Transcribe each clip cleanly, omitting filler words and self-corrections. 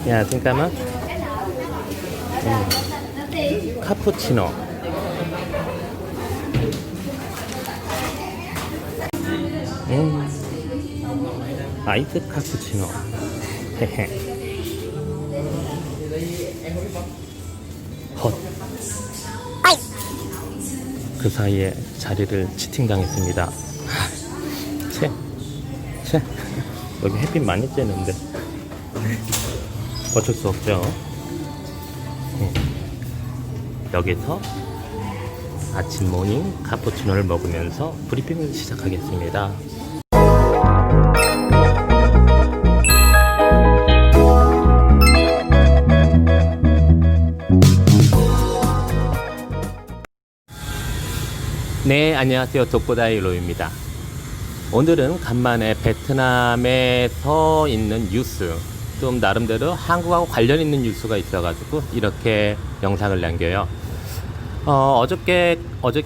야, 잠깐만. 카푸치노. 아이스 카푸치노. 헤헤. 헛. 그 사이에 자리를 치팅당했습니다. 채. 여기 햇빛 많이 쬐는데 어쩔 수 없죠. 여기서 아침 모닝 카푸치노를 먹으면서 브리핑을 시작하겠습니다. 네, 안녕하세요. 독보다이 로입니다. 오늘은 간만에 베트남에서 있는 뉴스, 좀 나름대로 한국하고 관련 있는 뉴스가 있어가지고 이렇게 영상을 남겨요. 어저께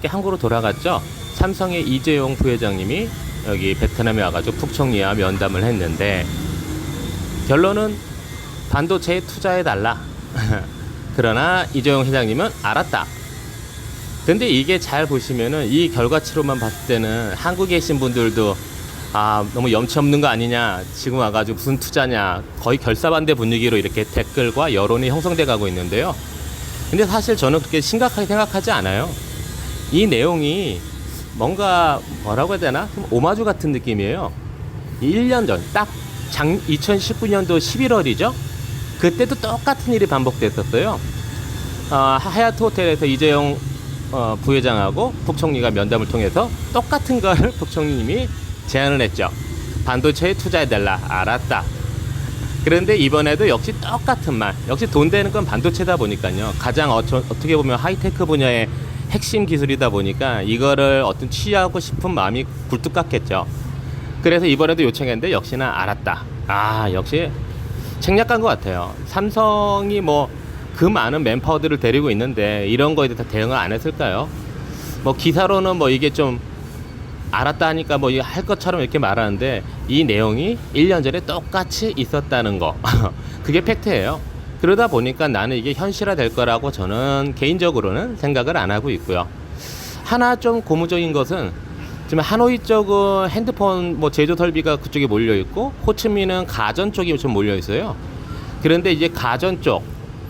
한국으로 돌아갔죠. 삼성의 이재용 부회장님이 여기 베트남에 와가지고 북총리와 면담을 했는데 결론은 반도체에 투자해달라. 그러나 이재용 회장님은 알았다. 근데 이게 잘 보시면은 이 결과치로만 봤을 때는 한국에 계신 분들도 너무 염치 없는 거 아니냐, 지금 와가지고 무슨 투자냐, 거의 결사반대 분위기로 이렇게 댓글과 여론이 형성돼 가고 있는데요. 근데 사실 저는 그렇게 심각하게 생각하지 않아요. 이 내용이 뭔가 뭐라고 해야 되나, 좀 오마주 같은 느낌이에요. 1년 전 딱 2019년도 11월이죠. 그때도 똑같은 일이 반복됐었어요. 하얏트 호텔에서 이재용 부회장하고 북총리가 면담을 통해서 똑같은 걸 북총리님이 제안을 했죠. 반도체에 투자해달라. 알았다. 그런데 이번에도 역시 똑같은 말. 역시 돈 되는 건 반도체다 보니까요. 가장 어떻게 보면 하이테크 분야의 핵심 기술이다 보니까 이거를 취하고 싶은 마음이 굴뚝 같겠죠. 그래서 이번에도 요청했는데 역시나 알았다. 역시 책략간 것 같아요. 삼성이 그 많은 맨파워들을 데리고 있는데 이런 거에 대해서 대응을 안 했을까요? 기사로는 이게 좀 알았다 하니까 할 것처럼 이렇게 말하는데 이 내용이 1년 전에 똑같이 있었다는 거. 그게 팩트예요. 그러다 보니까 나는 이게 현실화 될 거라고 저는 개인적으로는 생각을 안 하고 있고요. 하나 좀 고무적인 것은 지금 하노이 쪽은 핸드폰 제조 설비가 그쪽에 몰려 있고 호치민은 가전 쪽이 좀 몰려 있어요. 그런데 이제 가전 쪽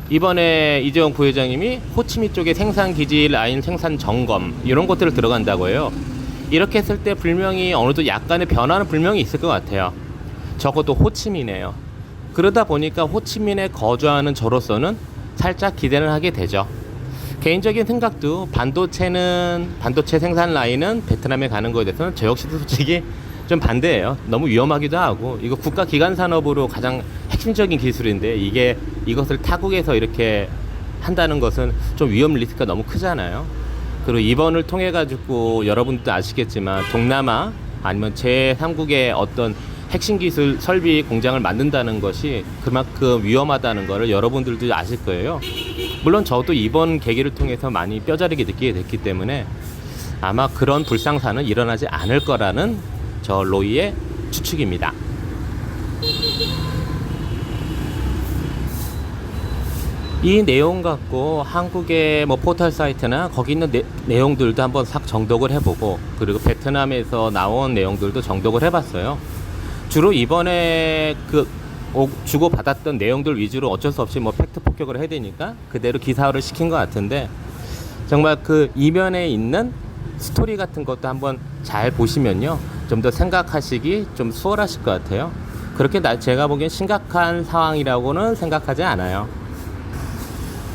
이번에 이재용 부회장님이 호치민 쪽에 생산 기지 라인 생산 점검 이런 것들을 들어간다고 해요. 이렇게 했을 때 분명히 어느 정도 약간의 변화는 분명히 있을 것 같아요. 적어도 호치민이에요. 그러다 보니까 호치민에 거주하는 저로서는 살짝 기대를 하게 되죠. 개인적인 생각도 반도체 생산 라인은 베트남에 가는 거에 대해서는 저 역시도 솔직히 좀 반대예요. 너무 위험하기도 하고 이거 국가 기관 산업으로 가장 핵심적인 기술인데 이것을 타국에서 이렇게 한다는 것은 좀 위험 리스크가 너무 크잖아요. 그리고 이번을 통해 가지고 여러분도 아시겠지만 동남아 아니면 제3국의 어떤 핵심 기술 설비 공장을 만든다는 것이 그만큼 위험하다는 것을 여러분들도 아실 거예요. 물론 저도 이번 계기를 통해서 많이 뼈저리게 느끼게 됐기 때문에 아마 그런 불상사는 일어나지 않을 거라는 저 로이의 추측입니다. 이 내용 갖고 한국의 포털 사이트나 거기 있는 내용들도 한번 싹 정독을 해보고 그리고 베트남에서 나온 내용들도 정독을 해봤어요. 주로 이번에 주고받았던 내용들 위주로 어쩔 수 없이 팩트 폭격을 해야 되니까 그대로 기사화를 시킨 것 같은데 정말 그 이면에 있는 스토리 같은 것도 한번 잘 보시면요. 좀 더 생각하시기 좀 수월하실 것 같아요. 그렇게 제가 보기엔 심각한 상황이라고는 생각하지 않아요.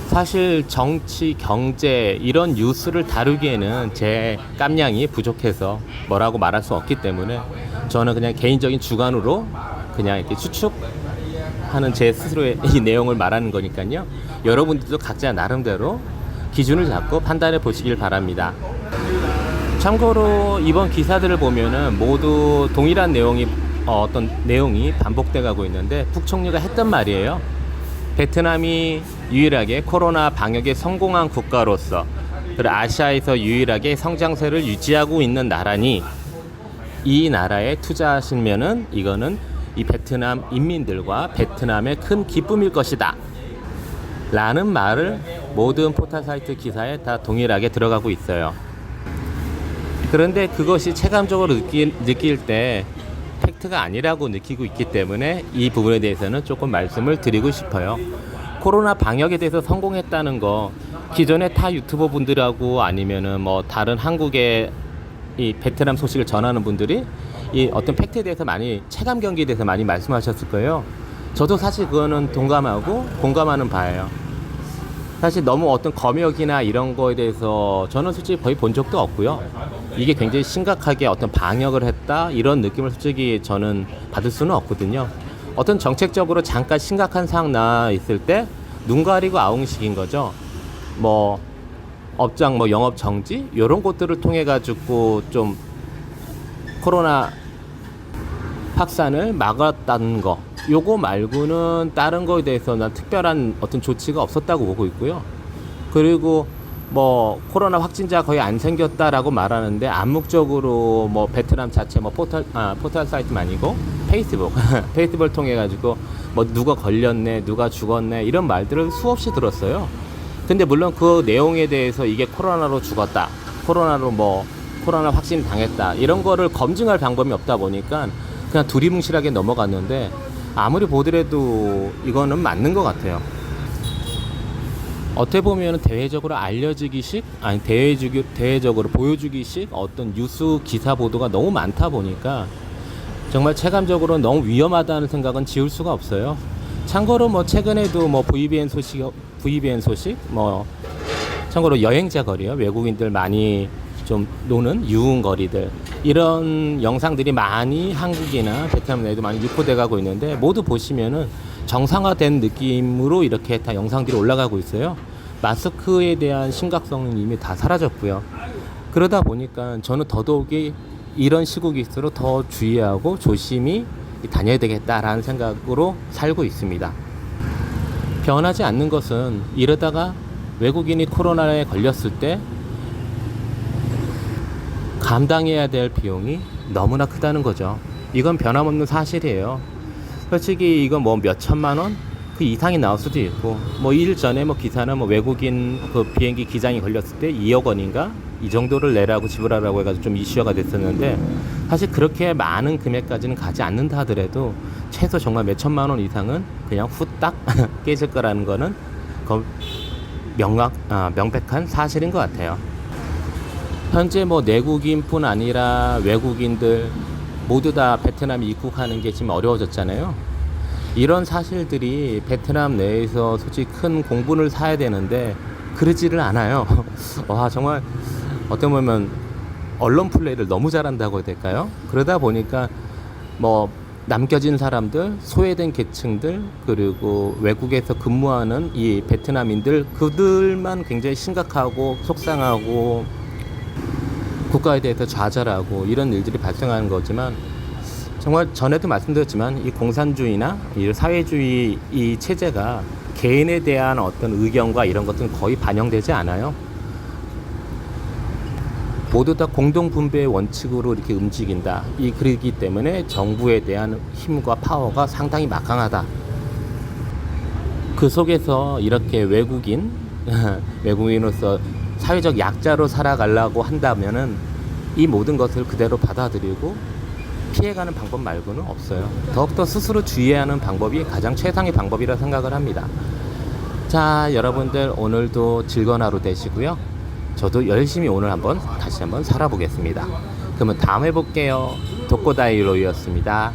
사실 정치, 경제 이런 뉴스를 다루기에는 제 깜냥이 부족해서 뭐라고 말할 수 없기 때문에 저는 그냥 개인적인 주관으로 그냥 이렇게 추측하는 제 스스로의 이 내용을 말하는 거니까요. 여러분들도 각자 나름대로 기준을 잡고 판단해 보시길 바랍니다. 참고로 이번 기사들을 보면은 모두 동일한 내용이 어떤 내용이 반복돼 가고 있는데 북총리가 했던 말이에요. 베트남이 유일하게 코로나 방역에 성공한 국가로서 그리고 아시아에서 유일하게 성장세를 유지하고 있는 나라니 이 나라에 투자하시면은 이거는 이 베트남 인민들과 베트남의 큰 기쁨일 것이다 라는 말을 모든 포털 사이트 기사에 다 동일하게 들어가고 있어요. 그런데 그것이 체감적으로 느낄 때 팩트가 아니라고 느끼고 있기 때문에 이 부분에 대해서는 조금 말씀을 드리고 싶어요. 코로나 방역에 대해서 성공했다는 거 기존의 타 유튜버 분들하고 아니면은 뭐 다른 한국의 이 베트남 소식을 전하는 분들이 이 어떤 팩트에 대해서 많이 체감 경기에 대해서 많이 말씀하셨을 거예요. 저도 사실 그거는 동감하고 공감하는 바예요. 사실 너무 어떤 검역이나 이런 거에 대해서 저는 솔직히 거의 본 적도 없고요. 이게 굉장히 심각하게 어떤 방역을 했다 이런 느낌을 솔직히 저는 받을 수는 없거든요. 어떤 정책적으로 잠깐 심각한 상황 나 있을 때 눈 가리고 아웅식인 거죠. 뭐 업장 뭐 영업 정지 이런 것들을 통해 가지고 좀 코로나 확산을 막았다는 거 요거 말고는 다른 거에 대해서는 특별한 어떤 조치가 없었다고 보고 있고요. 그리고 뭐 코로나 확진자 거의 안 생겼다라고 말하는데 암묵적으로 뭐 베트남 자체 뭐 포털 사이트만 아니고 페이스북을 통해 가지고 뭐 누가 걸렸네 누가 죽었네 이런 말들을 수없이 들었어요. 근데 물론 그 내용에 대해서 이게 코로나로 죽었다 코로나 확진 당했다 이런 거를 검증할 방법이 없다 보니까 그냥 두리뭉실하게 넘어갔는데 아무리 보더라도 이거는 맞는 것 같아요. 어떻게 보면 대외적으로 알려지기식 아니 대외적으로 보여주기식 어떤 뉴스 기사 보도가 너무 많다 보니까 정말 체감적으로 너무 위험하다는 생각은 지울 수가 없어요. 참고로 뭐 최근에도 뭐 VBN 소식 뭐 참고로 여행자 거리요 외국인들 많이 좀 노는 유흥 거리들 이런 영상들이 많이 한국이나 베트남 내에도 많이 유포돼 가고 있는데 모두 보시면은 정상화된 느낌으로 이렇게 다 영상들이 올라가고 있어요. 마스크에 대한 심각성은 이미 다 사라졌고요. 그러다 보니까 저는 더더욱이 이런 시국일수록 더 주의하고 조심히 다녀야 되겠다라는 생각으로 살고 있습니다. 변하지 않는 것은 이러다가 외국인이 코로나에 걸렸을 때 감당해야 될 비용이 너무나 크다는 거죠. 이건 변함없는 사실이에요. 솔직히 이건 뭐 몇 천만 원? 그 이상이 나올 수도 있고 뭐 일 전에 뭐 기사는 뭐 외국인 그 비행기 기장이 걸렸을 때 2억 원인가? 이 정도를 내라고 지불하라고 해가지고 좀 이슈화가 됐었는데 사실 그렇게 많은 금액까지는 가지 않는다 하더라도 최소 정말 몇 천만 원 이상은 그냥 후딱 깨질 거라는 거는 명백한 사실인 것 같아요. 현재 뭐 내국인뿐 아니라 외국인들 모두 다 베트남에 입국하는 게 지금 어려워졌잖아요. 이런 사실들이 베트남 내에서 솔직히 큰 공분을 사야 되는데 그러지를 않아요. 와 정말 어떻게 보면 언론 플레이를 너무 잘한다고 해야 될까요? 그러다 보니까 뭐 남겨진 사람들, 소외된 계층들 그리고 외국에서 근무하는 이 베트남인들 그들만 굉장히 심각하고 속상하고 국가에 대해서 좌절하고 이런 일들이 발생하는 거지만 정말 전에도 말씀드렸지만 이 공산주의나 이 사회주의 이 체제가 개인에 대한 어떤 의견과 이런 것들은 거의 반영되지 않아요. 모두 다 공동분배의 원칙으로 이렇게 움직인다. 그러기 때문에 정부에 대한 힘과 파워가 상당히 막강하다. 그 속에서 이렇게 외국인으로서 사회적 약자로 살아가려고 한다면은 이 모든 것을 그대로 받아들이고 피해가는 방법 말고는 없어요. 더욱더 스스로 주의해야 하는 방법이 가장 최상의 방법이라 생각을 합니다. 자, 여러분들 오늘도 즐거운 하루 되시고요. 저도 열심히 오늘 다시 한번 살아보겠습니다. 그러면 다음에 볼게요. 독고다이로이였습니다.